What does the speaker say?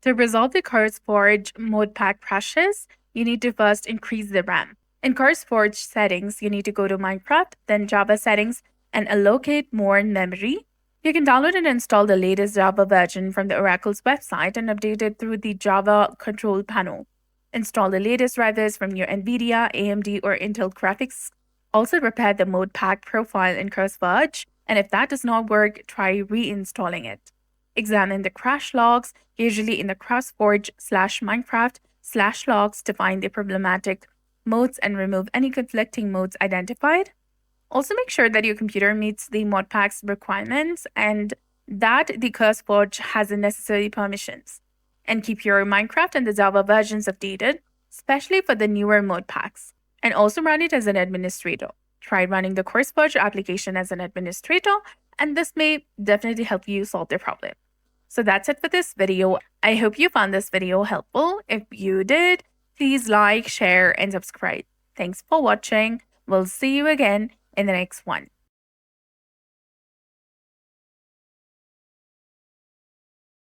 To resolve the CurseForge Modpack crashes, you need to first increase the RAM. In CurseForge settings, you need to go to Minecraft, then Java settings, and allocate more memory. You can download and install the latest Java version from the Oracle's website and update it through the Java control panel. Install the latest drivers from your NVIDIA, AMD, or Intel graphics. Also repair the Modpack profile in CurseForge, and if that does not work, try reinstalling it. Examine the crash logs, usually in the CurseForge/Minecraft/logs to find the problematic modes and remove any conflicting modes identified. Also make sure that your computer meets the Modpack's requirements and that the CurseForge has the necessary permissions. And keep your Minecraft and the Java versions updated, especially for the newer Modpacks. And also run it as an administrator. Try running the CurseForge application as an administrator, and this may definitely help you solve the problem. So that's it for this video. I hope you found this video helpful. If you did, please like, share, and subscribe. Thanks for watching. We'll see you again in the next one.